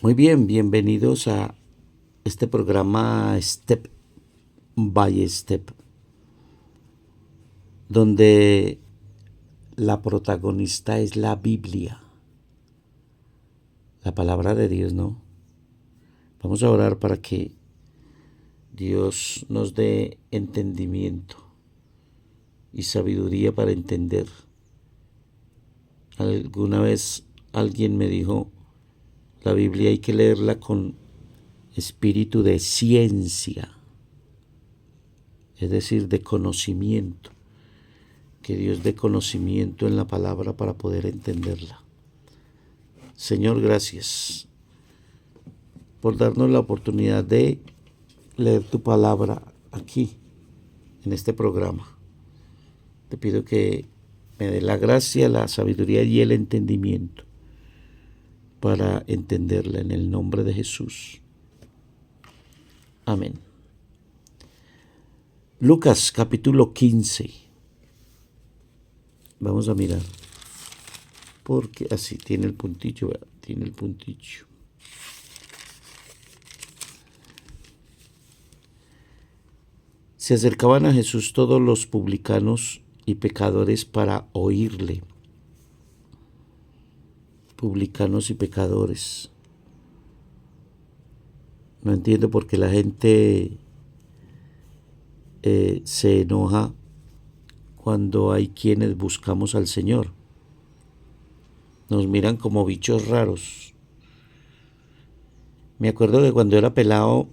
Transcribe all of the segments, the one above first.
Muy bien, bienvenidos a este programa Step by Step, donde la protagonista es la Biblia, la palabra de Dios, ¿no? Vamos a orar para que Dios nos dé entendimiento y sabiduría para entender. Alguna vez alguien me dijo, la Biblia hay que leerla con espíritu de ciencia, es decir, de conocimiento. Que Dios dé conocimiento en la palabra para poder entenderla. Señor, gracias por darnos la oportunidad de leer tu palabra aquí, en este programa. Te pido que me dé la gracia, la sabiduría y el entendimiento para entenderla en el nombre de Jesús. Amén. Lucas capítulo 15. Vamos a mirar. Porque así tiene el puntillo, ¿verdad? Tiene el puntillo. Se acercaban a Jesús todos los publicanos y pecadores para oírle. Publicanos y pecadores. No entiendo por qué la gente se enoja cuando hay quienes buscamos al Señor. Nos miran como bichos raros. Me acuerdo que cuando era pelado,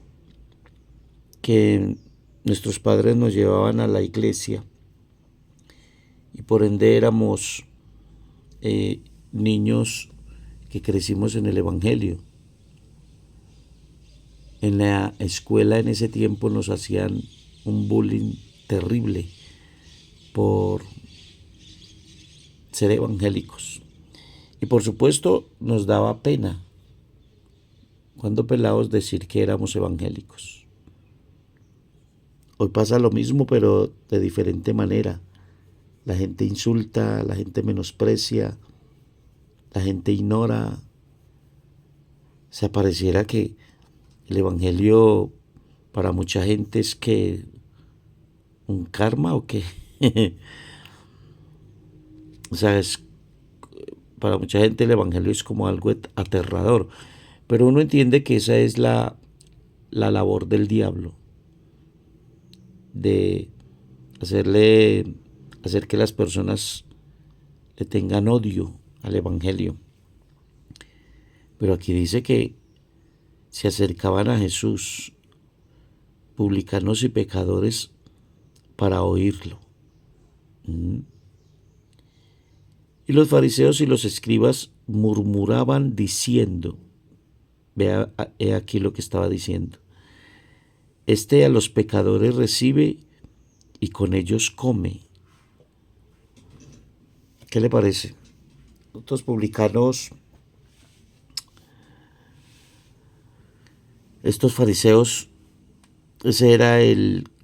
que nuestros padres nos llevaban a la iglesia y por ende éramos niños que crecimos en el Evangelio. En la escuela en ese tiempo nos hacían un bullying terrible por ser evangélicos. Y por supuesto nos daba pena cuando pelados decir que éramos evangélicos. Hoy pasa lo mismo, pero de diferente manera. La gente insulta, la gente menosprecia, la gente ignora. Se pareciera que el evangelio para mucha gente es que un karma o qué. O sea, para mucha gente el evangelio es como algo aterrador. Pero uno entiende que esa es la labor del diablo, de hacer que las personas le tengan odio al evangelio. Pero aquí dice que se acercaban a Jesús publicanos y pecadores para oírlo. Y los fariseos y los escribas murmuraban diciendo, vea he aquí lo que estaba diciendo, este a los pecadores recibe y con ellos come. ¿Qué le parece? Estos publicanos, estos fariseos, ese era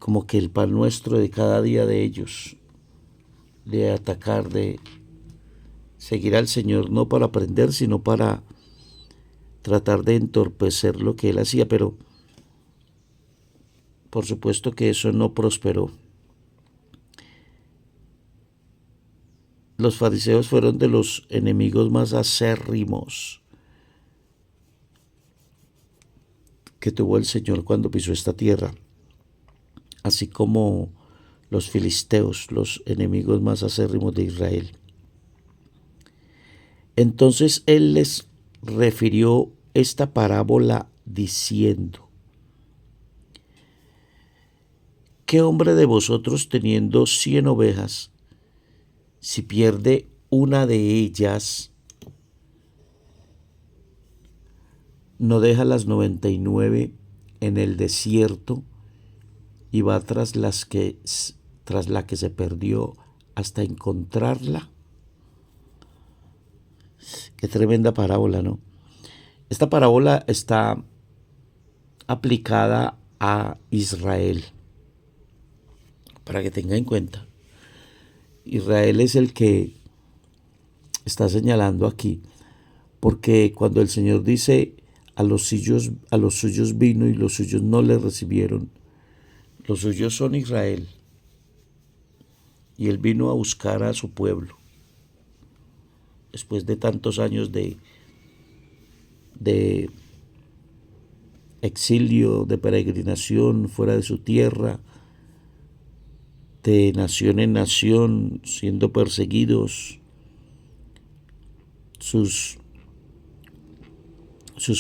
como que el pan nuestro de cada día de ellos, de atacar, de seguir al Señor, no para aprender, sino para tratar de entorpecer lo que Él hacía, pero por supuesto que eso no prosperó. Los fariseos fueron de los enemigos más acérrimos que tuvo el Señor cuando pisó esta tierra, así como los filisteos, los enemigos más acérrimos de Israel. Entonces Él les refirió esta parábola diciendo, ¿qué hombre de vosotros teniendo 100 ovejas, si pierde una de ellas, no deja las 99 en el desierto y va tras la que se perdió hasta encontrarla? Qué tremenda parábola, ¿no? Esta parábola está aplicada a Israel, para que tenga en cuenta. Israel es el que está señalando aquí, porque cuando el Señor dice a los suyos vino y los suyos no le recibieron. Los suyos son Israel. Y él vino a buscar a su pueblo. Después de tantos años de exilio, de peregrinación fuera de su tierra, de nación en nación, siendo perseguidos, sus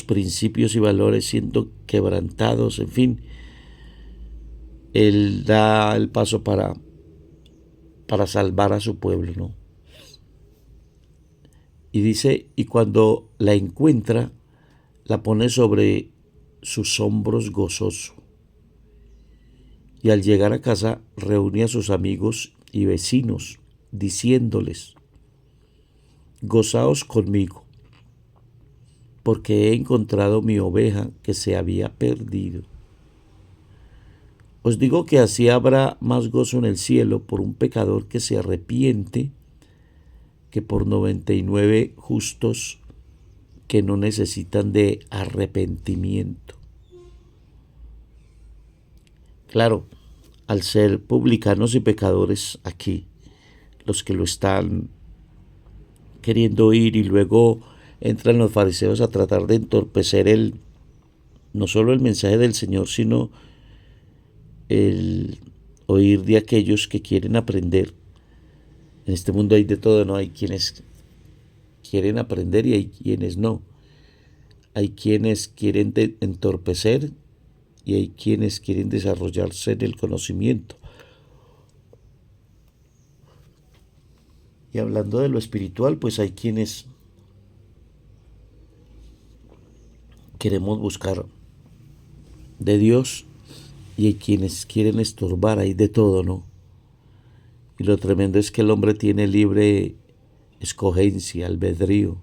principios y valores siendo quebrantados, en fin, él da el paso para salvar a su pueblo, ¿no? Y dice, y cuando la encuentra, la pone sobre sus hombros gozoso. Y al llegar a casa, reúne a sus amigos y vecinos, diciéndoles, gozaos conmigo, porque he encontrado mi oveja que se había perdido. Os digo que así habrá más gozo en el cielo por un pecador que se arrepiente que por 99 justos que no necesitan de arrepentimiento. Claro, al ser publicanos y pecadores aquí, los que lo están queriendo oír, y luego entran los fariseos a tratar de entorpecer no solo el mensaje del Señor, sino el oír de aquellos que quieren aprender. En este mundo hay de todo, ¿no? Hay quienes quieren aprender y hay quienes no. Hay quienes quieren entorpecer y hay quienes quieren desarrollarse en el conocimiento. Y hablando de lo espiritual, pues hay quienes queremos buscar de Dios y hay quienes quieren estorbar, hay de todo, ¿no? Y lo tremendo es que el hombre tiene libre escogencia, albedrío,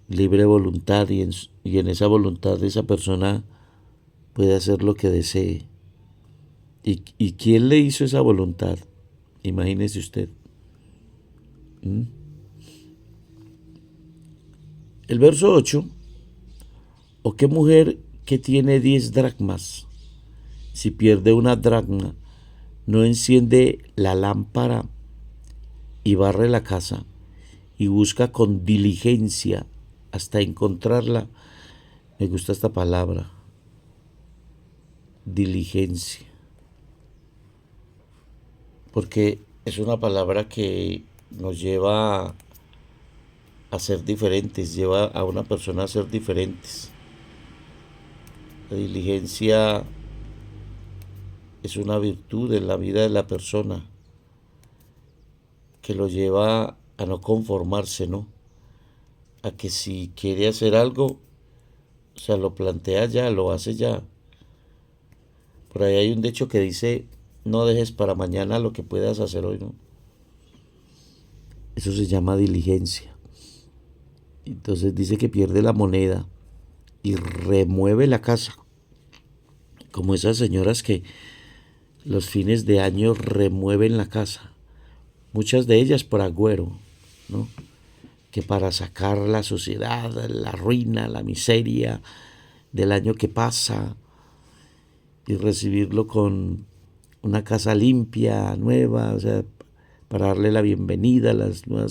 libre voluntad, y en esa voluntad esa persona puede hacer lo que desee. ¿Y quién le hizo esa voluntad? Imagínese usted. El verso 8, ¿o qué mujer que tiene 10 dracmas, si pierde una dracma, no enciende la lámpara y barre la casa y busca con diligencia hasta encontrarla? Me gusta esta palabra, diligencia, porque es una palabra que nos lleva a ser diferentes, lleva a una persona a ser diferentes. La diligencia es una virtud en la vida de la persona que lo lleva a no conformarse, ¿no? A que si quiere hacer algo, o sea, lo plantea ya, lo hace ya. Por ahí hay un dicho que dice, no dejes para mañana lo que puedas hacer hoy, ¿no? Eso se llama diligencia. Entonces dice que pierde la moneda y remueve la casa, como esas señoras que los fines de año remueven la casa, muchas de ellas por agüero, ¿no? Que para sacar la suciedad, la ruina, la miseria del año que pasa y recibirlo con una casa limpia, nueva, o sea, para darle la bienvenida a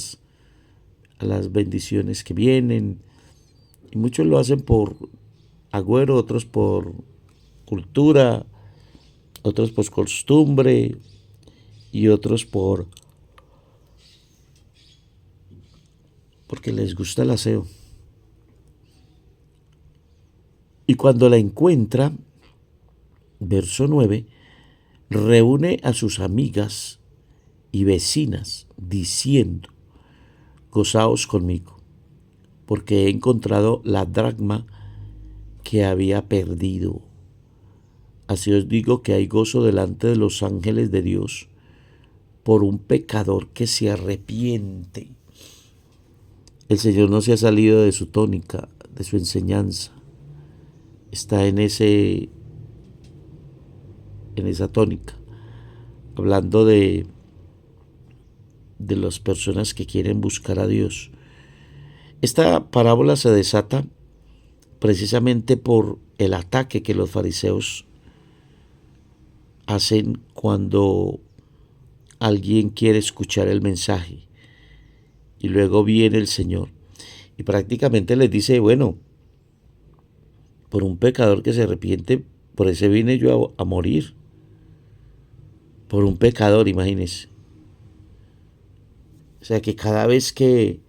a las bendiciones que vienen. Y muchos lo hacen por agüero, otros por cultura, otros por costumbre y otros porque les gusta el aseo. Y cuando la encuentra, verso 9, reúne a sus amigas y vecinas diciendo, gozaos conmigo, porque he encontrado la dracma que había perdido. Así os digo que hay gozo delante de los ángeles de Dios por un pecador que se arrepiente. El Señor no se ha salido de su tónica, de su enseñanza. Está en esa tónica, hablando de las personas que quieren buscar a Dios. Esta parábola se desata precisamente por el ataque que los fariseos hacen cuando alguien quiere escuchar el mensaje. Y luego viene el Señor y prácticamente les dice, bueno, por un pecador que se arrepiente, por ese vine yo a morir. Por un pecador, imagínense. O sea que cada vez que,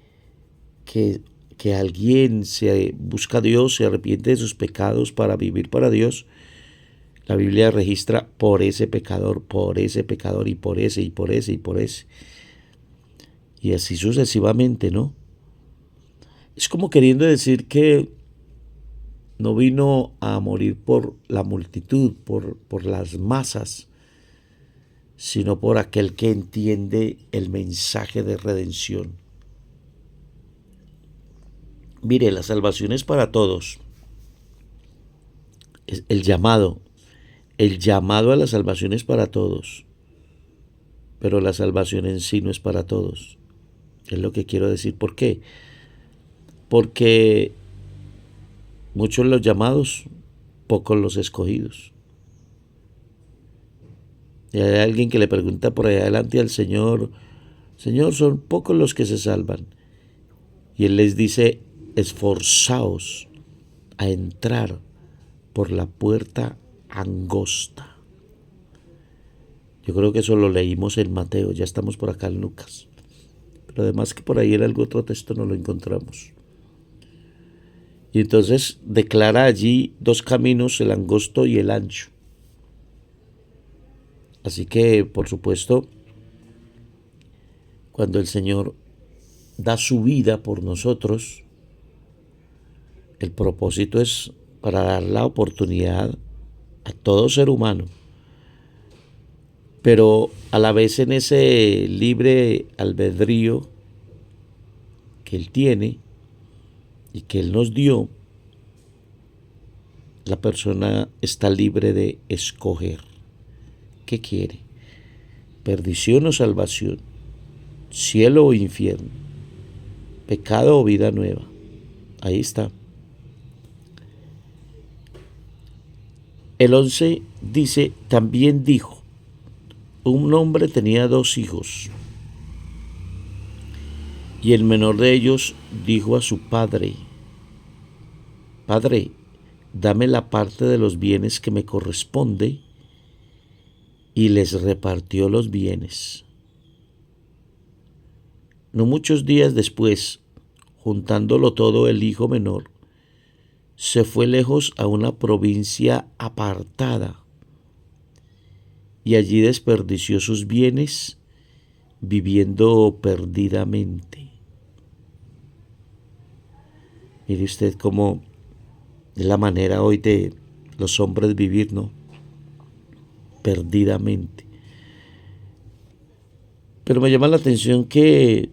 que alguien se busca a Dios, se arrepiente de sus pecados para vivir para Dios, la Biblia registra por ese pecador y por ese y por ese y por ese. Y así sucesivamente, ¿no? Es como queriendo decir que no vino a morir por la multitud, por las masas, sino por aquel que entiende el mensaje de redención. Mire, la salvación es para todos. Es el llamado a la salvación es para todos, pero la salvación en sí no es para todos. Es lo que quiero decir. ¿Por qué? Porque muchos los llamados, pocos los escogidos. Y hay alguien que le pregunta por ahí adelante al Señor, Señor, son pocos los que se salvan. Y Él les dice, esforzaos a entrar por la puerta angosta. Yo creo que eso lo leímos en Mateo, ya estamos por acá en Lucas. Pero además que por ahí en algún otro texto no lo encontramos. Y entonces declara allí dos caminos, el angosto y el ancho. Así que, por supuesto, cuando el Señor da su vida por nosotros, el propósito es para dar la oportunidad a todo ser humano, pero a la vez en ese libre albedrío que Él tiene y que Él nos dio, la persona está libre de escoger qué quiere, perdición o salvación, cielo o infierno, pecado o vida nueva. Ahí está. El 11 dice, también dijo, un hombre tenía 2 hijos, y el menor de ellos dijo a su padre, Padre, dame la parte de los bienes que me corresponde, y les repartió los bienes. No muchos días después, juntándolo todo, el hijo menor se fue lejos a una provincia apartada y allí desperdició sus bienes viviendo perdidamente. Mire usted cómo es la manera hoy de los hombres vivir, ¿no? Perdidamente. Pero me llama la atención que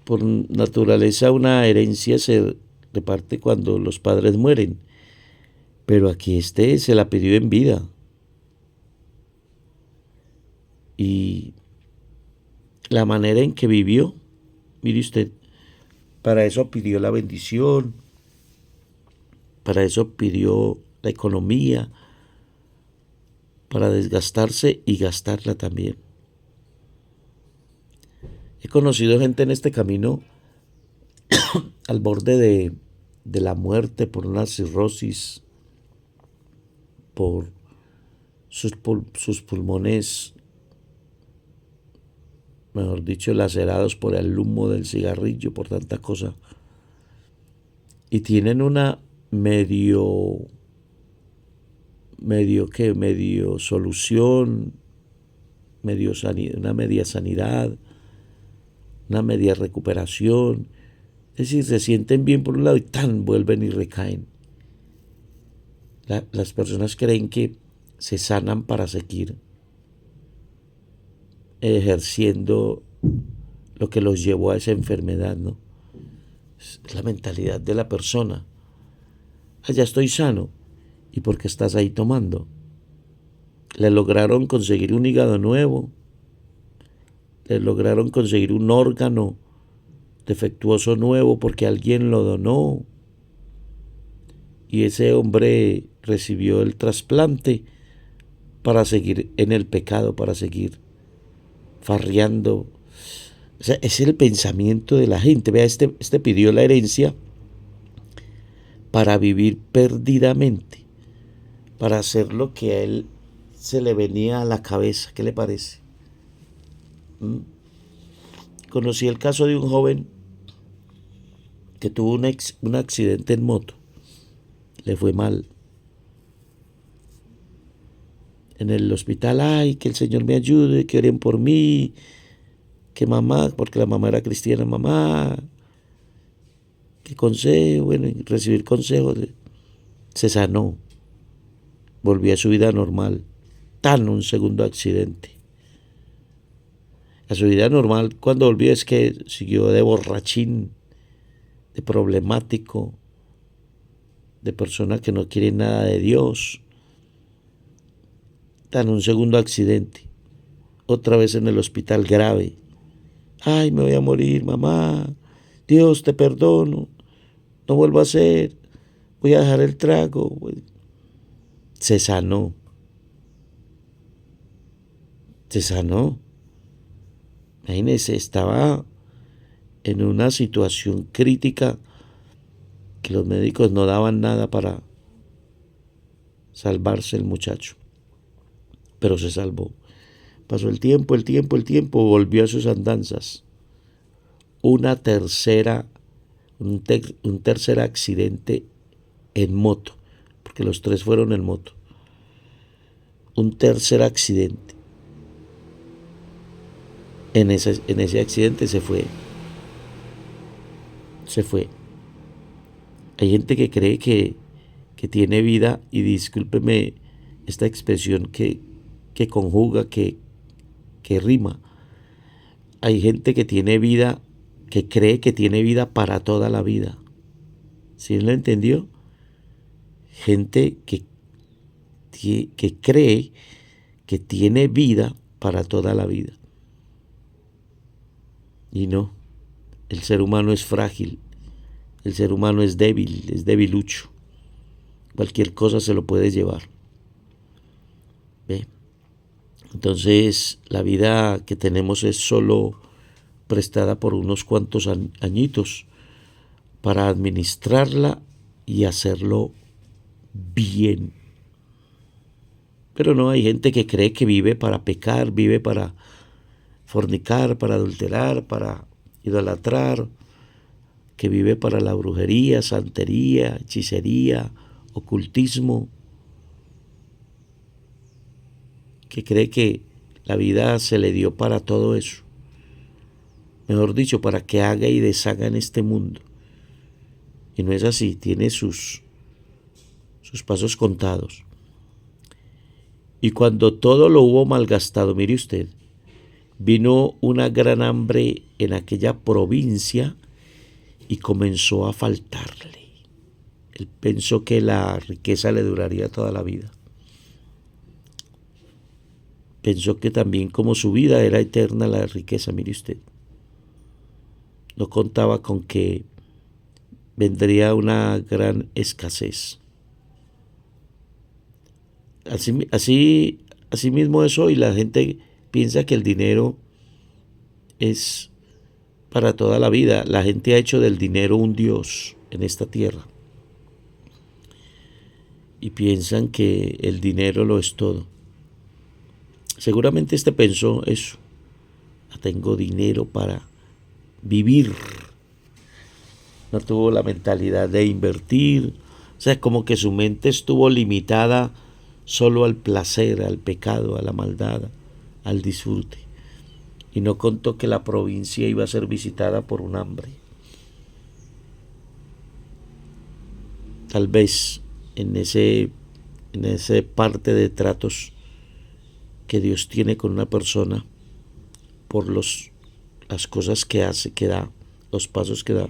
por naturaleza una herencia se reparte cuando los padres mueren, pero aquí se la pidió en vida. Y la manera en que vivió, mire usted, para eso pidió la bendición, para eso pidió la economía, para desgastarse y gastarla también. He conocido gente en este camino al borde de la muerte por una cirrosis, por sus pulmones, mejor dicho, lacerados por el humo del cigarrillo, por tanta cosa. Y tienen una medio solución, una media sanidad, una media recuperación. Es decir, se sienten bien por un lado y tan vuelven y recaen. Las personas creen que se sanan para seguir ejerciendo lo que los llevó a esa enfermedad, ¿no? Es la mentalidad de la persona. Ya estoy sano. ¿Y por qué estás ahí tomando? Le lograron conseguir un hígado nuevo, le lograron conseguir un órgano defectuoso nuevo porque alguien lo donó, y ese hombre recibió el trasplante para seguir en el pecado, para seguir farreando. O sea, es el pensamiento de la gente. Vea, este pidió la herencia para vivir perdidamente, para hacer lo que a él se le venía a la cabeza. ¿Qué le parece? ¿Mm? Conocí el caso de un joven que tuvo un accidente en moto. Le fue mal. En el hospital, ay, que el Señor me ayude, que oren por mí, que mamá, porque la mamá era cristiana, mamá, que consejo, bueno, y recibir consejos. Se sanó, volvió a su vida normal. Tan un segundo accidente. A su vida normal, cuando volvió, es que siguió de borrachín, de problemático, de persona que no quiere nada de Dios. Tan un segundo accidente. Otra vez en el hospital grave. Ay, me voy a morir, mamá. Dios, te perdono. No vuelvo a hacer. Voy a dejar el trago. Se sanó. Se sanó. Imagínese, estaba en una situación crítica que los médicos no daban nada para salvarse el muchacho. Pero se salvó. Pasó el tiempo, volvió a sus andanzas. Un tercer accidente en moto, porque los tres fueron en moto. Un tercer accidente. En ese accidente se fue. Se fue. Hay gente que cree que tiene vida, y discúlpeme esta expresión que conjuga, que rima. Hay gente que tiene vida, que cree que tiene vida para toda la vida. ¿Sí lo entendió? Gente que cree que tiene vida para toda la vida. Y no, el ser humano es frágil, el ser humano es débil, es debilucho. Cualquier cosa se lo puede llevar. ¿Ve? Entonces, la vida que tenemos es solo prestada por unos cuantos añitos para administrarla y hacerlo bien. Pero no, hay gente que cree que vive para pecar, vive para fornicar, para adulterar, para idolatrar, que vive para la brujería, santería, hechicería, ocultismo, que cree que la vida se le dio para todo eso. Mejor dicho, para que haga y deshaga en este mundo. Y no es así, tiene sus pasos contados. Y cuando todo lo hubo malgastado, mire usted, vino una gran hambre en aquella provincia y comenzó a faltarle. Él pensó que la riqueza le duraría toda la vida. Pensó que también como su vida era eterna la riqueza, mire usted. No contaba con que vendría una gran escasez. Así mismo es hoy. La gente piensa que el dinero es para toda la vida. La gente ha hecho del dinero un dios en esta tierra. Y piensan que el dinero lo es todo. Seguramente pensó eso. Tengo dinero para vivir. No tuvo la mentalidad de invertir. O sea, como que su mente estuvo limitada solo al placer, al pecado, a la maldad, al disfrute. Y no contó que la provincia iba a ser visitada por un hambre. Tal vez en ese parte de tratos que Dios tiene con una persona, por las cosas que hace, que da, los pasos que da,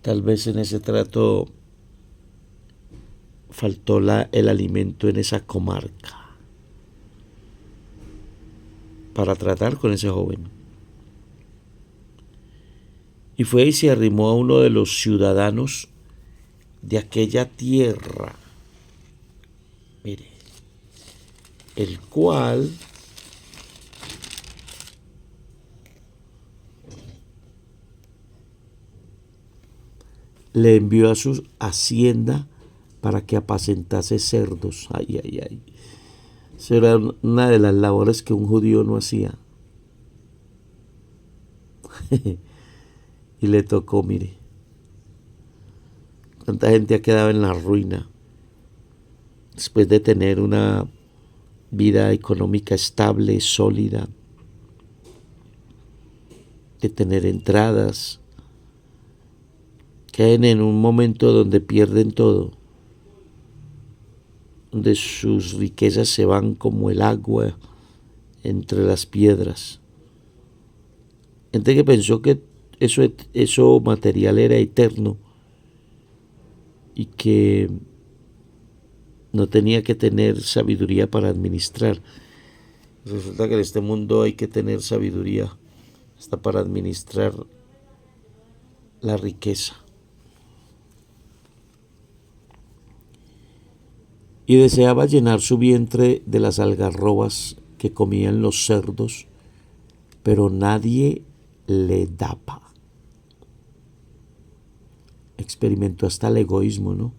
tal vez en ese trato faltó el alimento en esa comarca para tratar con ese joven. Y fue y se arrimó a uno de los ciudadanos de aquella tierra. Mire, el cual le envió a su hacienda para que apacentase cerdos. Ay, ay, ay. Esa era una de las labores que un judío no hacía. Y le tocó, mire. Cuánta gente ha quedado en la ruina después de tener una vida económica estable, sólida, de tener entradas, caen en un momento donde pierden todo, donde sus riquezas se van como el agua entre las piedras. Gente que pensó que eso material era eterno y que no tenía que tener sabiduría para administrar. Resulta que en este mundo hay que tener sabiduría hasta para administrar la riqueza. Y deseaba llenar su vientre de las algarrobas que comían los cerdos, pero nadie le daba. Experimentó hasta el egoísmo, ¿no?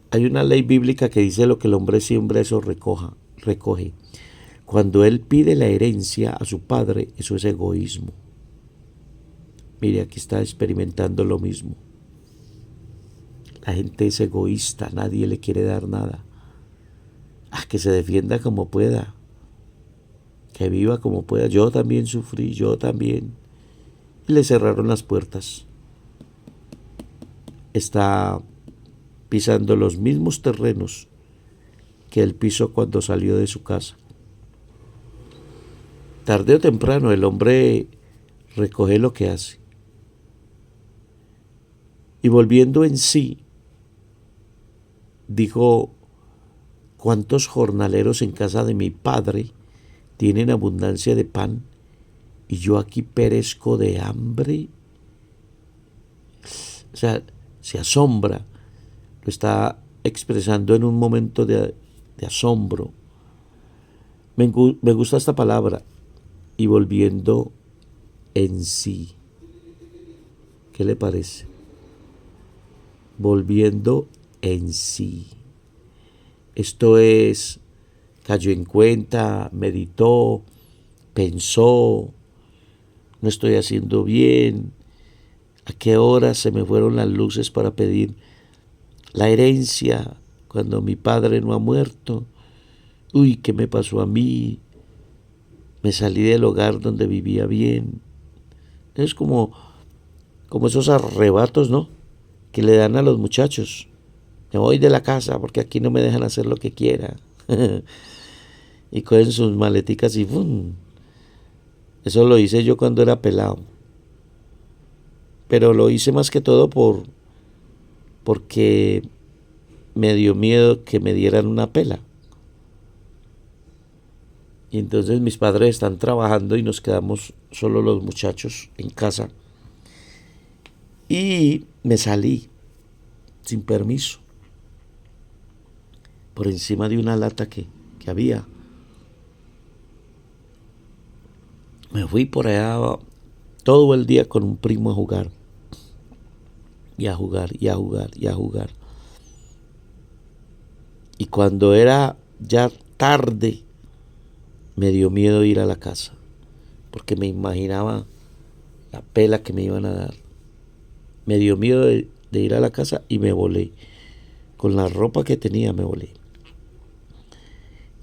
Hay una ley bíblica que dice: lo que el hombre siembra, eso recoge. Cuando él pide la herencia a su padre, eso es egoísmo. Mire, aquí está experimentando lo mismo. La gente es egoísta, nadie le quiere dar nada. Que se defienda como pueda, que viva como pueda. Yo también sufrí, yo también. Y le cerraron las puertas. Está pisando los mismos terrenos que él pisó cuando salió de su casa. Tarde o temprano el hombre recoge lo que hace. Y volviendo en sí, dijo: ¿cuántos jornaleros en casa de mi padre tienen abundancia de pan y yo aquí perezco de hambre? O sea, se asombra, lo está expresando en un momento de asombro. Me gusta esta palabra: y volviendo en sí. ¿Qué le parece? Volviendo en sí. Esto es, cayó en cuenta, meditó, pensó: no estoy haciendo bien. ¿A qué hora se me fueron las luces para pedir la herencia cuando mi padre no ha muerto? Uy, ¿qué me pasó a mí? Me salí del hogar donde vivía bien. Es como esos arrebatos, ¿no?, que le dan a los muchachos. Me voy de la casa porque aquí no me dejan hacer lo que quiera. Y cogen sus maleticas y ¡fum! Eso lo hice yo cuando era pelado. Pero lo hice más que todo porque me dio miedo que me dieran una pela. Y entonces mis padres están trabajando y nos quedamos solo los muchachos en casa. Y me salí sin permiso por encima de una lata que había. Me fui por allá todo el día con un primo a jugar. Y a jugar, y a jugar, y a jugar. Y cuando era ya tarde, me dio miedo ir a la casa, porque me imaginaba la pela que me iban a dar. Me dio miedo de ir a la casa y me volé. Con la ropa que tenía me volé.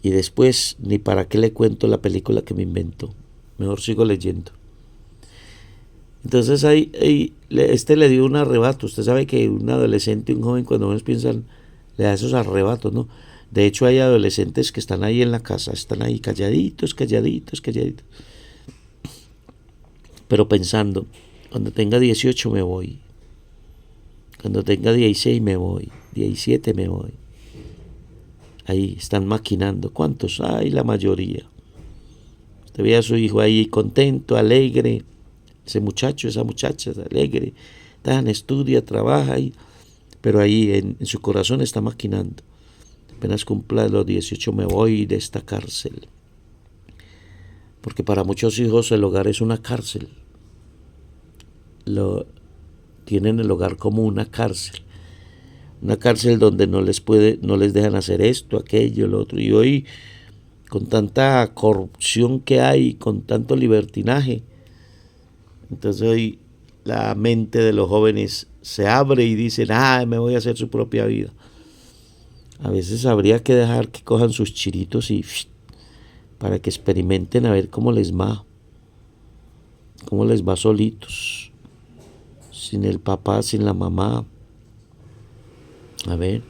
Y después, ni para qué le cuento la película que me inventó. Mejor sigo leyendo. Entonces ahí le dio un arrebato. Usted sabe que un adolescente, un joven, cuando menos piensan, le da esos arrebatos, ¿no? De hecho, hay adolescentes que están ahí en la casa, están ahí calladitos, calladitos, calladitos. Pero pensando: cuando tenga 18 me voy. Cuando tenga 16 me voy. 17 me voy. Ahí están maquinando. ¿Cuántos? Ay, la mayoría. Usted ve a su hijo ahí contento, alegre. Ese muchacho, esa muchacha, alegre, tan estudia, trabaja, pero ahí en su corazón está maquinando. Apenas cumpla los 18 me voy de esta cárcel. Porque para muchos hijos el hogar es una cárcel. Tienen el hogar como una cárcel. Una cárcel donde no les dejan hacer esto, aquello, lo otro. Y hoy, con tanta corrupción que hay, con tanto libertinaje, entonces hoy la mente de los jóvenes se abre y dicen, me voy a hacer su propia vida. A veces habría que dejar que cojan sus chiritos y para que experimenten a ver cómo les va solitos, sin el papá, sin la mamá. A ver,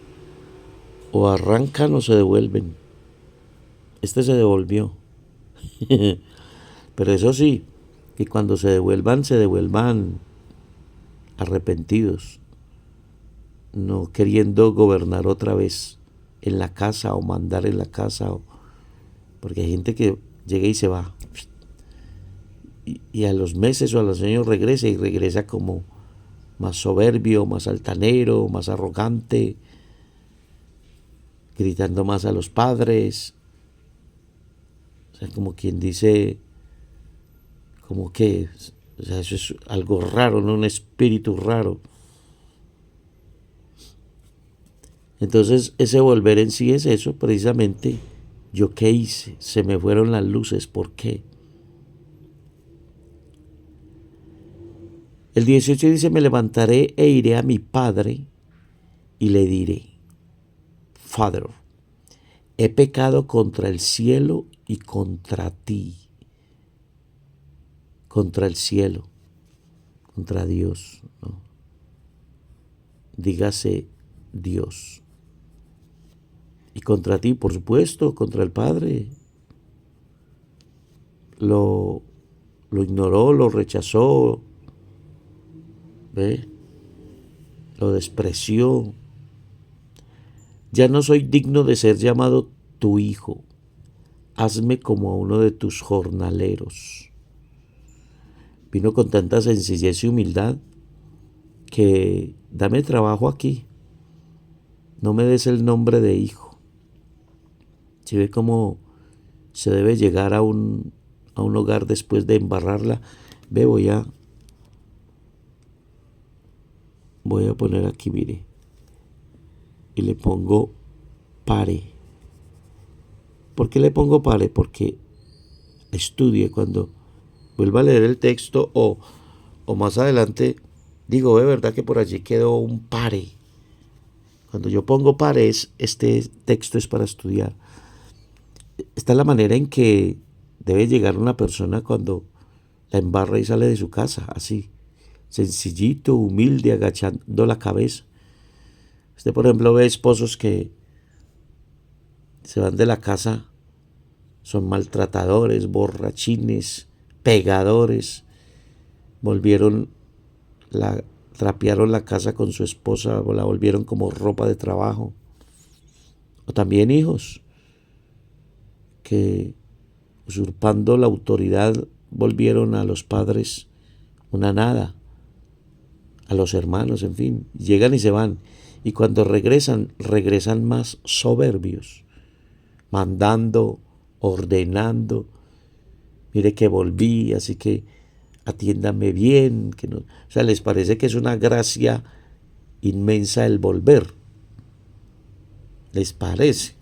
o arrancan o se devuelven. Este se devolvió. Pero eso sí, que cuando se devuelvan arrepentidos, no queriendo gobernar otra vez en la casa o mandar en la casa, porque hay gente que llega y se va. Y a los meses o a los años regresa como más soberbio, más altanero, más arrogante, gritando más a los padres. O sea, como quien dice, como que, o sea, eso es algo raro, ¿no? Un espíritu raro. Entonces, ese volver en sí es eso, precisamente. ¿Yo qué hice? Se me fueron las luces, ¿por qué? El 18 dice, me levantaré e iré a mi padre y le diré, Father, he pecado contra el cielo y contra ti. Contra el cielo, contra Dios, ¿no? Dígase Dios. Y contra ti, por supuesto, contra el Padre. Lo ignoró, lo rechazó, ¿ve? Lo despreció. Ya no soy digno de ser llamado tu hijo. Hazme como a uno de tus jornaleros. Vino con tanta sencillez y humildad que dame trabajo aquí. No me des el nombre de hijo. Si ve cómo se debe llegar a un hogar después de embarrarla, ve, voy a poner aquí, mire, y le pongo pare. ¿Por qué le pongo pare? Porque estudie cuando vuelva a leer el texto o más adelante, digo, de verdad que por allí quedó un pare. Cuando yo pongo pare, este texto es para estudiar. Esta es la manera en que debe llegar una persona cuando la embarra y sale de su casa, así, sencillito, humilde, agachando la cabeza. Usted, por ejemplo, ve esposos que se van de la casa, son maltratadores, borrachines, pegadores, trapearon la casa con su esposa o la volvieron como ropa de trabajo. O también hijos que, usurpando la autoridad, volvieron a los padres una nada, a los hermanos, en fin, llegan y se van. Y cuando regresan más soberbios, mandando, ordenando, mire que volví, así que atiéndame bien, que no, o sea, les parece que es una gracia inmensa el volver, les parece.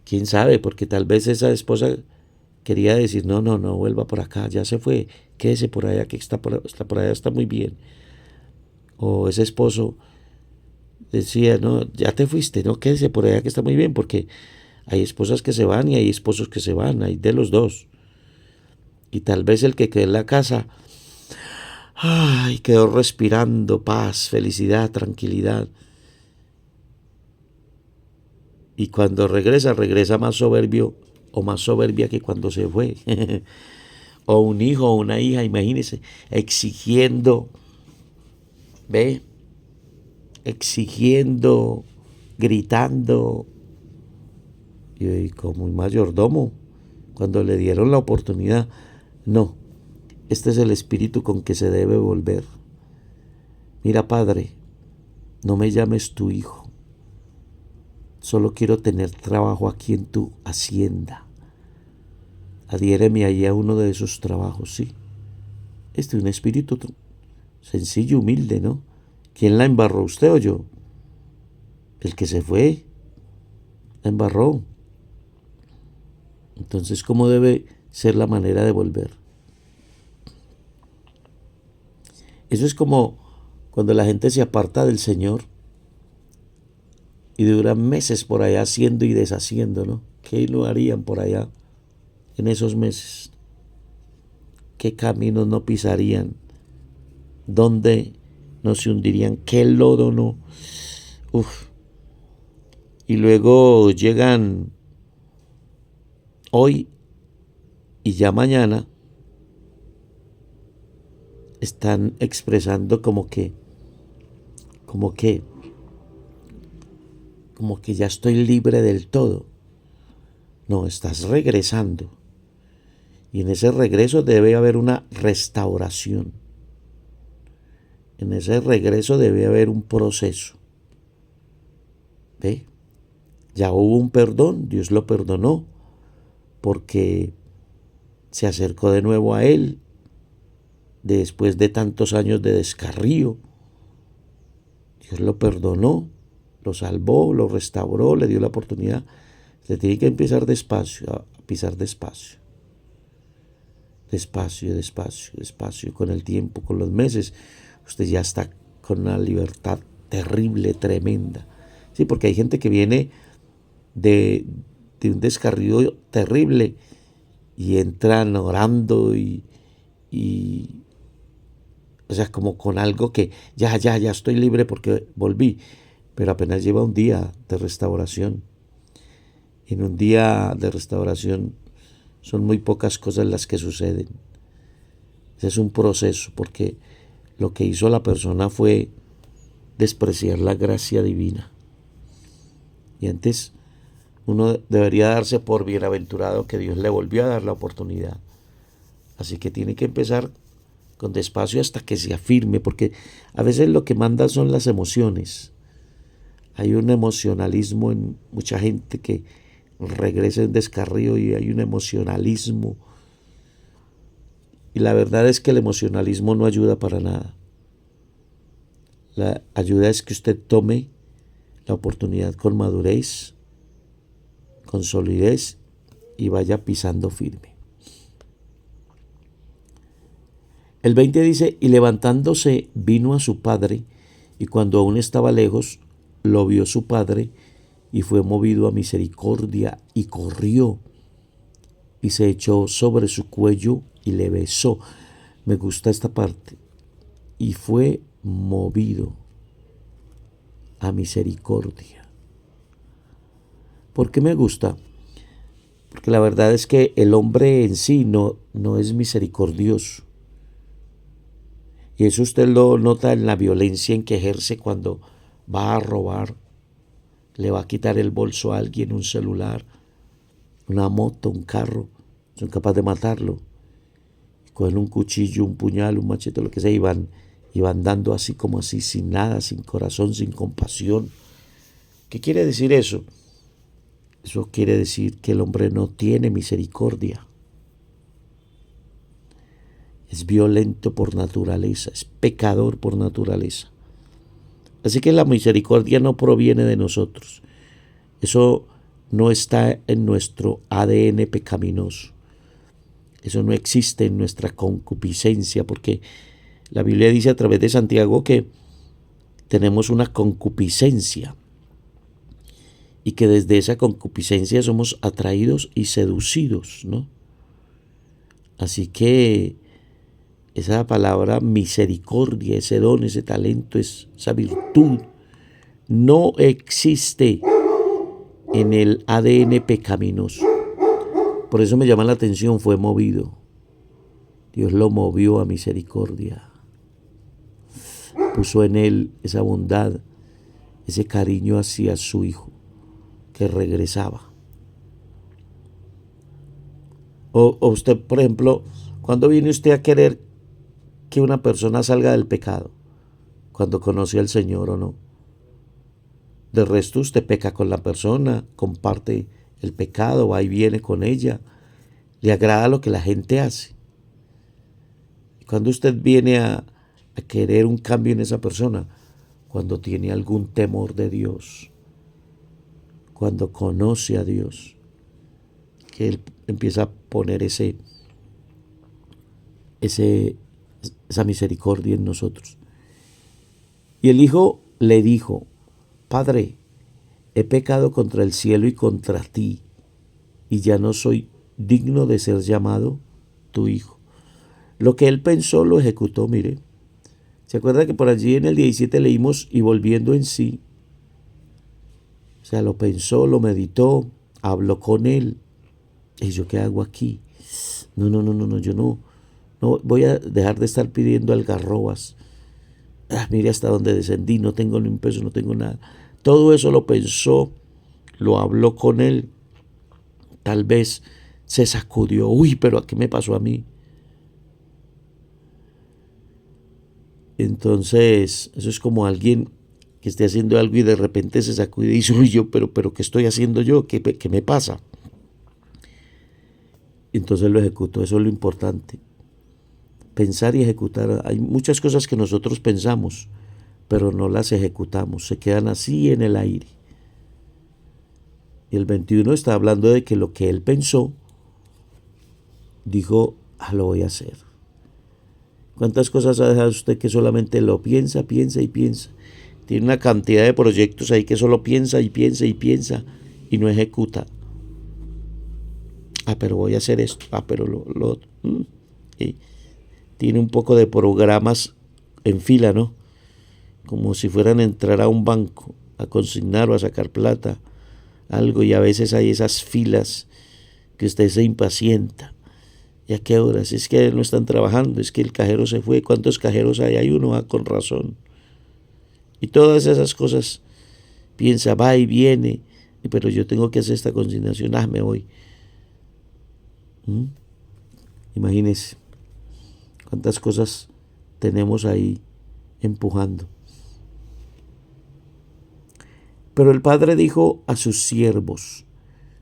¿Quién sabe? Porque tal vez esa esposa quería decir, no, vuelva por acá, ya se fue, quédese por allá, que está por allá, está muy bien. O ese esposo decía, no, ya te fuiste, no, quédese por allá, que está muy bien, porque hay esposas que se van y hay esposos que se van, hay de los dos. Y tal vez el que quedó en la casa, quedó respirando paz, felicidad, tranquilidad. Y cuando regresa más soberbio o más soberbia que cuando se fue. O un hijo o una hija, imagínese, exigiendo, ¿ve? Exigiendo, gritando. Y como un mayordomo, cuando le dieron la oportunidad, no, este es el espíritu con que se debe volver. mira, Padre, no me llames tu hijo, solo quiero tener trabajo aquí en tu hacienda. Adhiéreme ahí a uno de esos trabajos, sí. Este es un espíritu sencillo, humilde, ¿no? ¿Quién la embarró, usted o yo? El que se fue, la embarró. Entonces, ¿cómo debe ser la manera de volver? Eso es como cuando la gente se aparta del Señor y duran meses por allá haciendo y deshaciendo, ¿no? ¿Qué no harían por allá en esos meses? ¿Qué caminos no pisarían? ¿Dónde no se hundirían? ¿Qué lodo no? Uf. Y luego llegan hoy y ya mañana están expresando como que, como que ya estoy libre del todo. No, estás regresando. Y en ese regreso debe haber una restauración. En ese regreso debe haber un proceso. ¿Ve? Ya hubo un perdón, Dios lo perdonó porque se acercó de nuevo a Él después de tantos años de descarrío. Dios lo perdonó, lo salvó, lo restauró, le dio la oportunidad. Se tiene que empezar despacio, a pisar despacio. Despacio, despacio, despacio, con el tiempo, con los meses, usted ya está con una libertad terrible, tremenda. Sí, porque hay gente que viene de, de un descarrío terrible y entran orando y, o sea, como con algo que ya estoy libre porque volví, pero apenas lleva un día de restauración. En un día de restauración son muy pocas cosas las que suceden. Ese es un proceso porque lo que hizo la persona fue despreciar la gracia divina. Y antes uno debería darse por bienaventurado que Dios le volvió a dar la oportunidad. Así que tiene que empezar con despacio hasta que se afirme, porque a veces lo que manda son las emociones. Hay un emocionalismo en mucha gente que regresa en descarrío y hay un emocionalismo. Y la verdad es que el emocionalismo no ayuda para nada. La ayuda es que usted tome la oportunidad con madurez, con solidez y vaya pisando firme. El 20 dice, y levantándose vino a su padre, y cuando aún estaba lejos, lo vio su padre, y fue movido a misericordia, y corrió, y se echó sobre su cuello, y le besó. Me gusta esta parte. Y fue movido a misericordia. ¿Por qué me gusta? Porque la verdad es que el hombre en sí no es misericordioso. Y eso usted lo nota en la violencia en que ejerce cuando va a robar, le va a quitar el bolso a alguien, un celular, una moto, un carro. Son capaces de matarlo. Cogen un cuchillo, un puñal, un machete, lo que sea, y van dando así como así, sin nada, sin corazón, sin compasión. ¿Qué quiere decir eso? Eso quiere decir que el hombre no tiene misericordia. Es violento por naturaleza, es pecador por naturaleza. Así que la misericordia no proviene de nosotros. Eso no está en nuestro ADN pecaminoso. Eso no existe en nuestra concupiscencia, porque la Biblia dice a través de Santiago que tenemos una concupiscencia y que desde esa concupiscencia somos atraídos y seducidos, ¿no? Así que esa palabra misericordia, ese don, ese talento, esa virtud, no existe en el ADN pecaminoso. Por eso me llama la atención, fue movido. Dios lo movió a misericordia. Puso en él esa bondad, ese cariño hacia su hijo que regresaba. O usted, por ejemplo, ¿cuándo viene usted a querer que una persona salga del pecado? cuando conoce al Señor o no. De resto usted peca con la persona, comparte el pecado, va y viene con ella, le agrada lo que la gente hace. Y cuando usted viene a querer un cambio en esa persona, cuando tiene algún temor de Dios, cuando conoce a Dios, que Él empieza a poner esa misericordia en nosotros. Y el hijo le dijo: Padre, he pecado contra el cielo y contra ti, y ya no soy digno de ser llamado tu hijo. Lo que él pensó lo ejecutó, mire. ¿Se acuerda que por allí en el 17 leímos y volviendo en sí? O sea, lo pensó, lo meditó, habló con él. ¿Y yo qué hago aquí? No, yo no voy a dejar de estar pidiendo algarrobas. Mire hasta donde descendí, no tengo ni un peso, no tengo nada. Todo eso lo pensó, lo habló con él. Tal vez se sacudió. Uy, pero ¿a qué me pasó a mí? Entonces, eso es como alguien que esté haciendo algo y de repente se sacude y dice: uy, pero ¿qué estoy haciendo yo? ¿Qué me pasa? Entonces lo ejecutó. Eso es lo importante. Pensar y ejecutar. Hay muchas cosas que nosotros pensamos, pero no las ejecutamos. Se quedan así en el aire. Y el 21 está hablando de que lo que él pensó, dijo: lo voy a hacer. ¿Cuántas cosas ha dejado usted que solamente lo piensa, piensa y piensa? Tiene una cantidad de proyectos ahí que solo piensa y piensa y piensa y no ejecuta. Pero voy a hacer esto. Pero lo otro. Y tiene un poco de programas en fila, ¿no? Como si fueran a entrar a un banco, a consignar o a sacar plata, algo, y a veces hay esas filas que usted se impacienta. ¿Y a qué horas? Es que no están trabajando, es que el cajero se fue. ¿Cuántos cajeros hay? Hay uno, con razón. Y todas esas cosas, piensa, va y viene, pero yo tengo que hacer esta consignación, me voy. Imagínese cuántas cosas tenemos ahí empujando. Pero el padre dijo a sus siervos: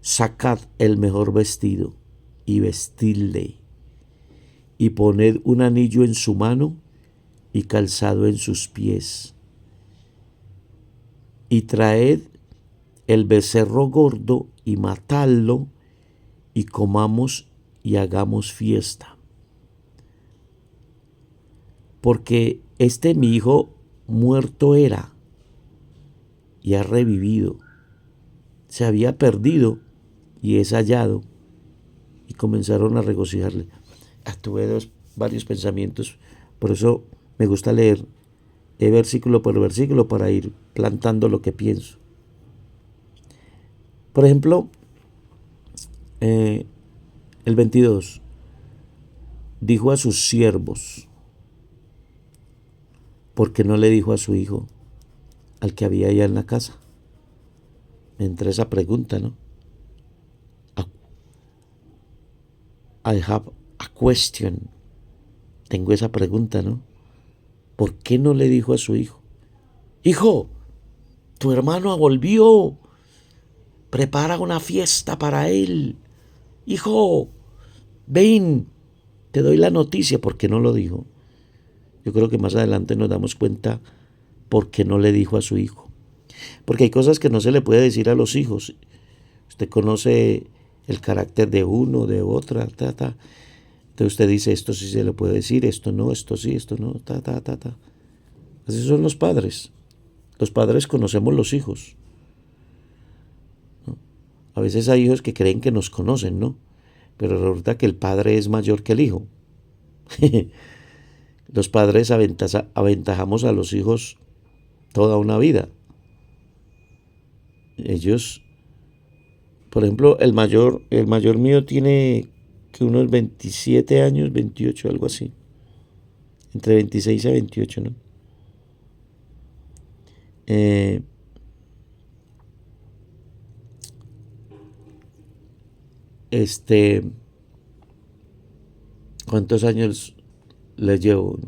sacad el mejor vestido y vestidle, y poned un anillo en su mano y calzado en sus pies, y traed el becerro gordo y matadlo, y comamos y hagamos fiesta. Porque mi hijo muerto era y ha revivido, se había perdido y es hallado. Y comenzaron a regocijarle. Tuve varios pensamientos, por eso me gusta leer versículo por versículo para ir plantando lo que pienso. Por ejemplo, el 22 dijo a sus siervos. ¿Por qué no le dijo a su hijo, al que había allá en la casa? Me entra esa pregunta, ¿no? I have a question. Tengo esa pregunta, ¿no? ¿Por qué no le dijo a su hijo: hijo, tu hermano volvió, prepara una fiesta para él? Hijo, ven, te doy la noticia. ¿Por qué no lo dijo? Yo creo que más adelante nos damos cuenta por qué no le dijo a su hijo. Porque hay cosas que no se le puede decir a los hijos. Usted conoce el carácter de uno, de otra, Entonces usted dice: esto sí se le puede decir, esto no, esto sí, esto no, Así son los padres. Los padres conocemos los hijos, ¿no? A veces hay hijos que creen que nos conocen, ¿no? Pero resulta que el padre es mayor que el hijo. Los padres aventajamos a los hijos toda una vida. Ellos, por ejemplo, el mayor mío tiene que unos 27 años, 28, algo así. Entre 26 a 28, ¿no? Eh, ¿Cuántos años les llevo?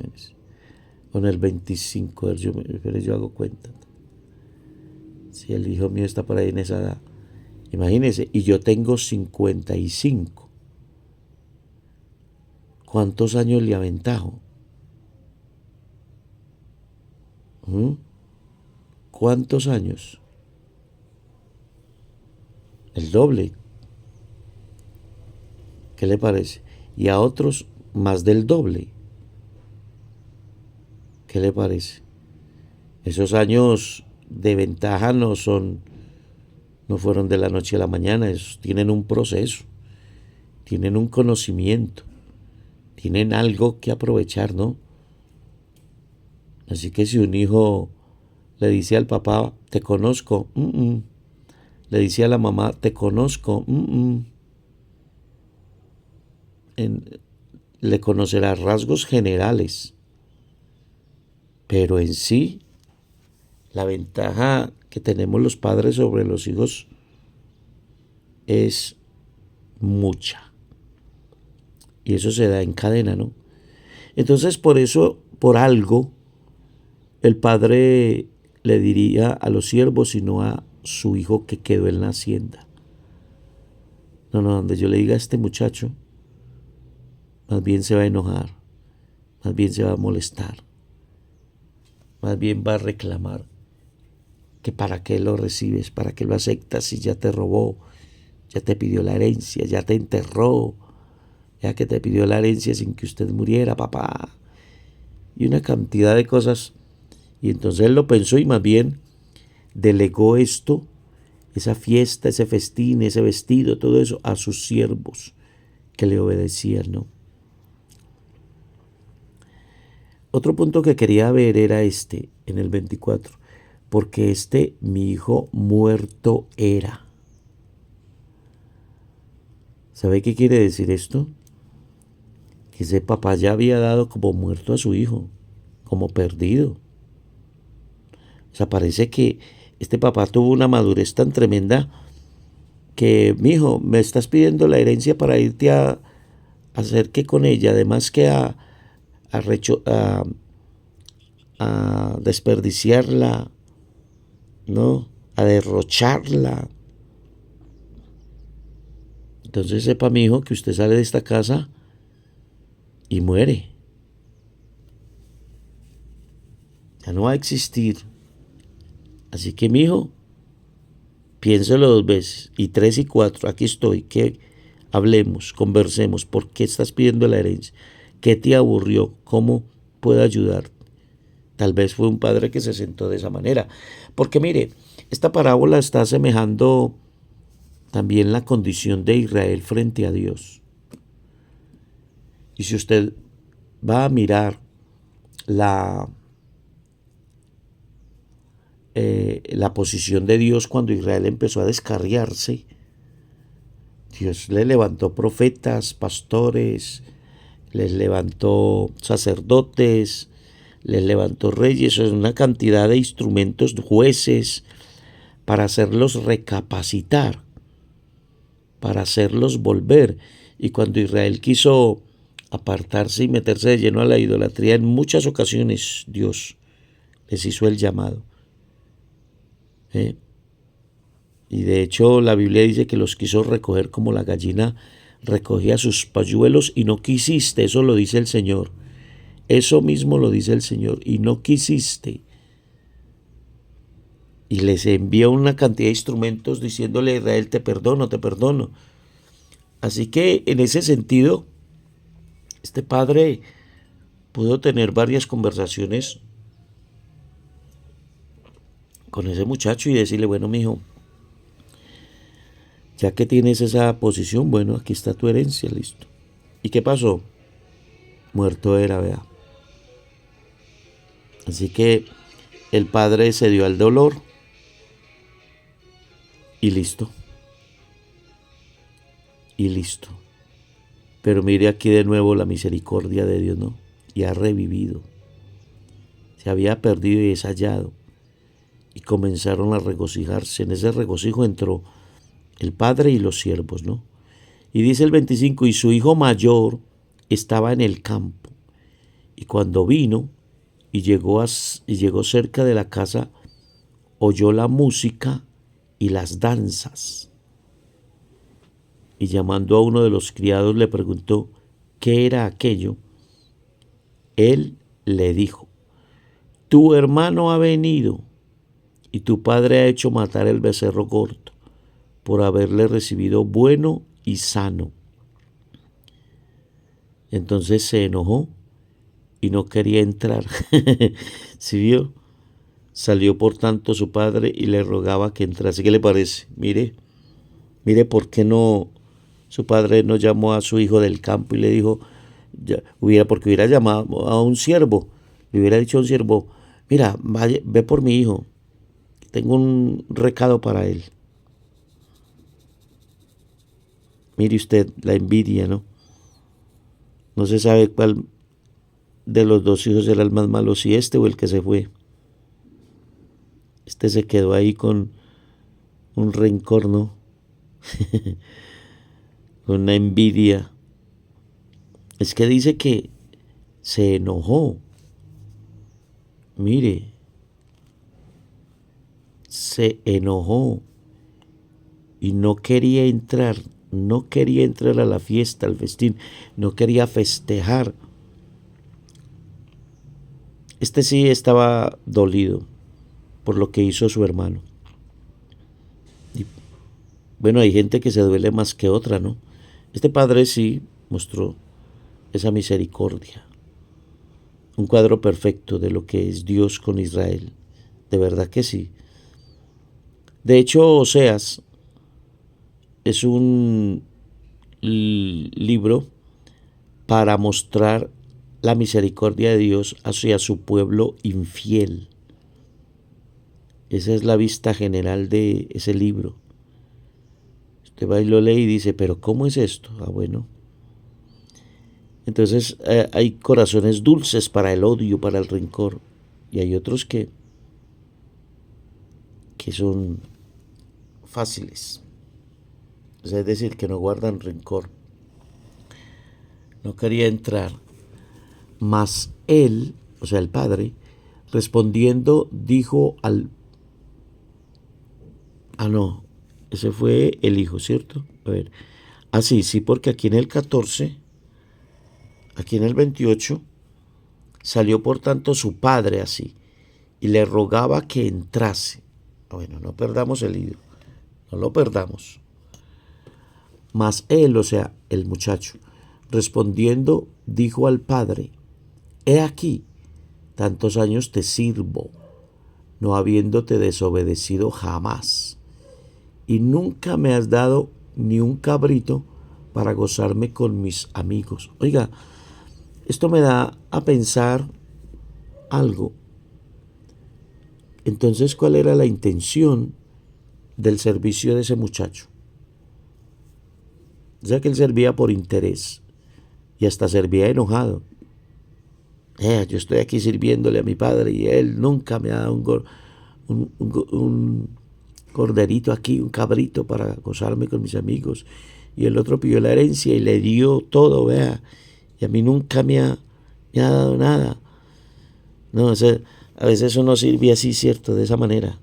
Con el 25, a ver, pero yo hago cuenta. Si el hijo mío está por ahí en esa edad, imagínense, y yo tengo 55. ¿Cuántos años le aventajo? ¿Mm? ¿Cuántos años? El doble. ¿Qué le parece? Y a otros más del doble. ¿Qué le parece? Esos años de ventaja no fueron de la noche a la mañana, tienen un proceso, tienen un conocimiento, tienen algo que aprovechar, ¿no? Así que si un hijo le dice al papá, te conozco, le dice a la mamá, te conozco, le conocerá rasgos generales, pero en sí, la ventaja que tenemos los padres sobre los hijos es mucha. Y eso se da en cadena, ¿no? Entonces, por eso, por algo, el padre le diría a los siervos y no a su hijo que quedó en la hacienda. No, donde yo le diga a este muchacho, más bien se va a enojar, más bien se va a molestar, más bien va a reclamar que para qué lo recibes, para qué lo aceptas si ya te robó, ya te pidió la herencia, ya te enterró, ya que te pidió la herencia sin que usted muriera, papá. Y una cantidad de cosas. Y entonces él lo pensó y más bien delegó esto, esa fiesta, ese festín, ese vestido, todo eso a sus siervos que le obedecían, ¿no? Otro punto que quería ver era en el 24, porque mi hijo muerto era. ¿Sabe qué quiere decir esto? Que ese papá ya había dado como muerto a su hijo, como perdido. O sea, parece que este papá tuvo una madurez tan tremenda que, mijo, me estás pidiendo la herencia para irte a hacer qué con ella, además que a, recho, a desperdiciarla, ¿no? A derrocharla. Entonces sepa, mi hijo, que usted sale de esta casa y muere. Ya no va a existir. Así que, mi hijo, piénselo 2 veces, y 3 y 4. Aquí estoy. Que hablemos, conversemos. ¿Por qué estás pidiendo la herencia? ¿Qué te aburrió? ¿Cómo puedo ayudar? Tal vez fue un padre que se sentó de esa manera. Porque mire, esta parábola está asemejando también la condición de Israel frente a Dios. Y si usted va a mirar la posición de Dios cuando Israel empezó a descarriarse, Dios le levantó profetas, pastores, les levantó sacerdotes, les levantó reyes, una cantidad de instrumentos, jueces, para hacerlos recapacitar, para hacerlos volver. Y cuando Israel quiso apartarse y meterse de lleno a la idolatría, en muchas ocasiones Dios les hizo el llamado. Y de hecho la Biblia dice que los quiso recoger como la gallina recogía sus polluelos y no quisiste, eso lo dice el Señor. Eso mismo lo dice el Señor, y no quisiste. Y les envió una cantidad de instrumentos diciéndole a Israel, te perdono, te perdono. Así que en ese sentido, este padre pudo tener varias conversaciones con ese muchacho y decirle, bueno, mijo, ya que tienes esa posición, bueno, aquí está tu herencia, listo. ¿Y qué pasó? Muerto era, vea. Así que el padre se dio al dolor y listo. Y listo. Pero mire aquí de nuevo la misericordia de Dios, ¿no? Y ha revivido. Se había perdido y es hallado. Y comenzaron a regocijarse. En ese regocijo entró el padre y los siervos, ¿no? Y dice el 25, y su hijo mayor estaba en el campo. Y cuando vino, y llegó cerca de la casa, oyó la música y las danzas. Y llamando a uno de los criados le preguntó qué era aquello. Él le dijo: tu hermano ha venido y tu padre ha hecho matar el becerro gordo por haberle recibido bueno y sano. Entonces se enojó y no quería entrar. ¿Sí vio? Salió por tanto su padre y le rogaba que entrase. ¿Qué le parece? Mire por qué no su padre no llamó a su hijo del campo y le dijo, porque hubiera llamado a un siervo, le hubiera dicho a un siervo: mira, vaya, ve por mi hijo, tengo un recado para él. Mire usted la envidia, ¿no? No se sabe cuál de los dos hijos era el más malo, si este o el que se fue. Este se quedó ahí con un rencor, ¿no? Con una envidia. Es que dice que se enojó. Mire, se enojó y no quería entrar, no quería entrar a la fiesta, al festín, no quería festejar. Este sí estaba dolido por lo que hizo su hermano. Y bueno, hay gente que se duele más que otra, ¿no? Este padre sí mostró esa misericordia, un cuadro perfecto de lo que es Dios con Israel. De verdad que sí. De hecho, Oseas es un libro para mostrar la misericordia de Dios hacia su pueblo infiel. Esa es la vista general de ese libro. Usted va y lo lee y dice, pero ¿cómo es esto? Ah, bueno. Entonces hay corazones dulces para el odio, para el rencor, y hay otros que son fáciles. O sea, es decir, que no guardan rencor. No quería entrar. Mas él, o sea, el padre, respondiendo, dijo al... Ah, no, ese fue el hijo, ¿cierto? A ver. Ah, sí, sí, porque aquí en el 14, aquí en el 28, salió por tanto su padre así, y le rogaba que entrase. Bueno, no perdamos el hilo, no lo perdamos. Mas él, o sea, el muchacho, respondiendo, dijo al padre: he aquí, tantos años te sirvo, no habiéndote desobedecido jamás, y nunca me has dado ni un cabrito para gozarme con mis amigos. Oiga, esto me da a pensar algo. Entonces, ¿cuál era la intención del servicio de ese muchacho? O sea, que él servía por interés y hasta servía enojado. Yo estoy aquí sirviéndole a mi padre y él nunca me ha dado un corderito aquí, un cabrito para gozarme con mis amigos. Y el otro pidió la herencia y le dio todo, vea. Y a mí nunca me ha dado nada. No, o sea, a veces uno sirve así, ¿cierto? De esa manera.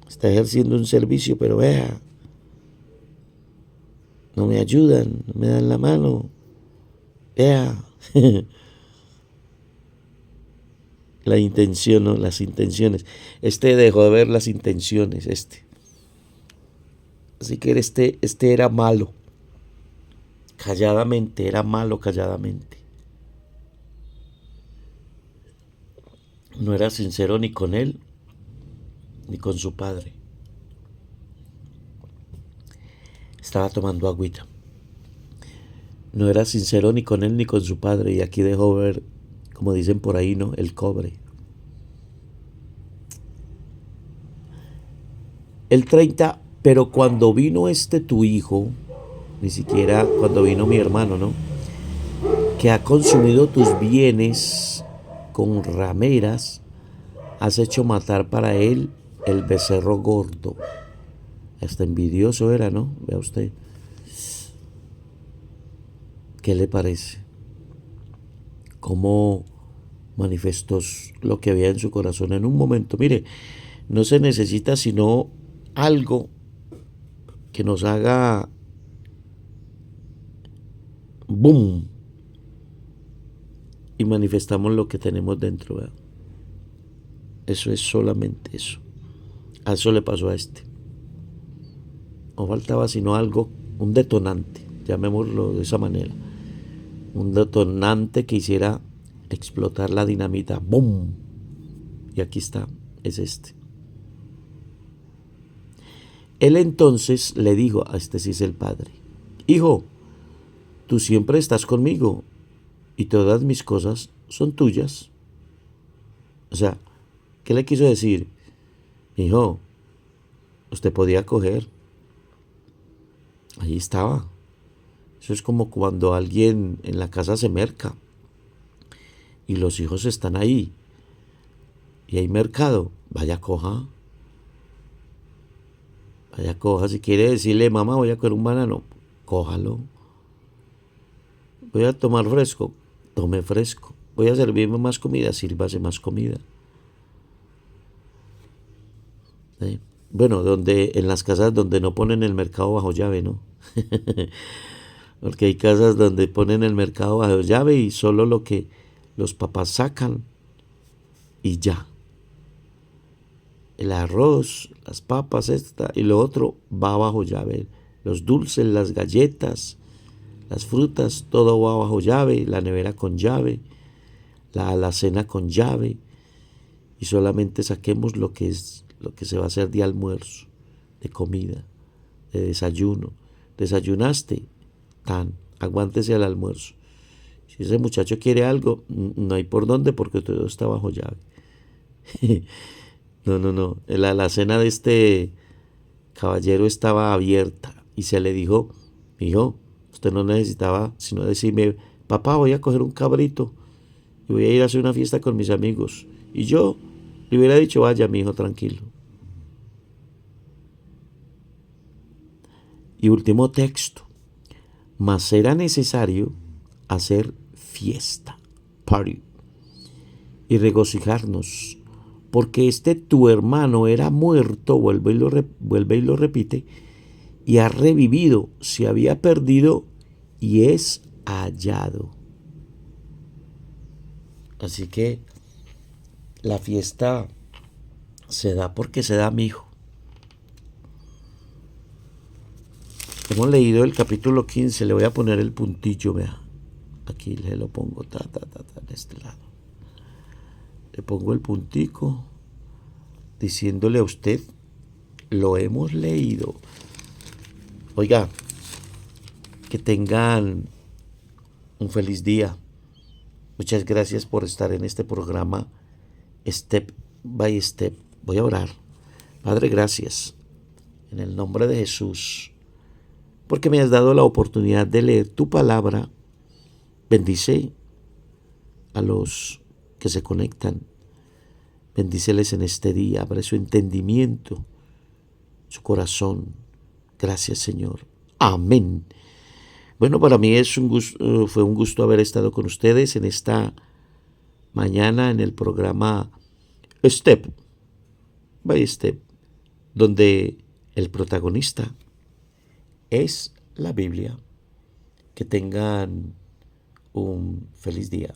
Está ejerciendo un servicio, pero vea, no me ayudan, no me dan la mano. Vea. La intención, ¿no? Las intenciones. Este dejó de ver las intenciones, Así que este era malo. Calladamente, era malo calladamente. No era sincero ni con él, ni con su padre. Estaba tomando agüita. No era sincero ni con él ni con su padre. Y aquí dejó ver, como dicen por ahí, ¿no? El cobre. El 30, pero cuando vino tu hijo, ni siquiera cuando vino mi hermano, ¿no? Que ha consumido tus bienes con rameras, has hecho matar para él el becerro gordo. Hasta envidioso era, ¿no? Vea usted. ¿Qué le parece? cómo manifestó lo que había en su corazón en un momento. Mire, no se necesita sino algo que nos haga boom y manifestamos lo que tenemos dentro, ¿verdad? Eso es solamente eso. A eso le pasó a este. No faltaba sino algo, un detonante, llamémoslo de esa manera. Un detonante que hiciera explotar la dinamita. ¡Bum! Y aquí está, es este. Él entonces le dijo, a este sí es el padre: Hijo, tú siempre estás conmigo y todas mis cosas son tuyas. O sea, ¿qué le quiso decir? Hijo, usted podía coger. Ahí estaba. Eso es como cuando alguien en la casa se merca y los hijos están ahí y hay mercado. Vaya, coja. Vaya, coja. Si quiere decirle, mamá, voy a coger un banano, cójalo. Voy a tomar fresco, tome fresco. Voy a servirme más comida, sírvase más comida. ¿Sí? Bueno, en las casas donde no ponen el mercado bajo llave, ¿no? Porque hay casas donde ponen el mercado bajo llave y solo lo que los papás sacan y ya. El arroz, las papas, y lo otro va bajo llave. Los dulces, las galletas, las frutas, todo va bajo llave. La nevera con llave, la alacena con llave. Y solamente saquemos lo que se va a hacer de almuerzo, de comida, de desayuno. Desayunaste, aguántese al almuerzo. Si ese muchacho quiere algo, no hay por dónde porque todo está bajo llave. No. La alacena de este caballero estaba abierta y se le dijo: hijo, usted no necesitaba sino decirme: papá, voy a coger un cabrito y voy a ir a hacer una fiesta con mis amigos. Y yo le hubiera dicho: vaya, mi hijo, tranquilo. Y último texto: mas era necesario hacer fiesta, party, y regocijarnos, porque tu hermano era muerto, vuelve y lo repite, y ha revivido, se había perdido y es hallado. Así que la fiesta se da porque se da, mi hijo. Hemos leído el capítulo 15, le voy a poner el puntillo, vea. Aquí le lo pongo, de este lado. Le pongo el puntico diciéndole a usted: lo hemos leído. Oiga, que tengan un feliz día. Muchas gracias por estar en este programa Step by Step. Voy a orar. Padre, gracias en el nombre de Jesús, porque me has dado la oportunidad de leer tu palabra. Bendice a los que se conectan. Bendíceles en este día. Abre su entendimiento, su corazón. Gracias, Señor. Amén. Bueno, para mí fue un gusto haber estado con ustedes en esta mañana en el programa Step by Step, donde el protagonista es la Biblia. Que tengan un feliz día.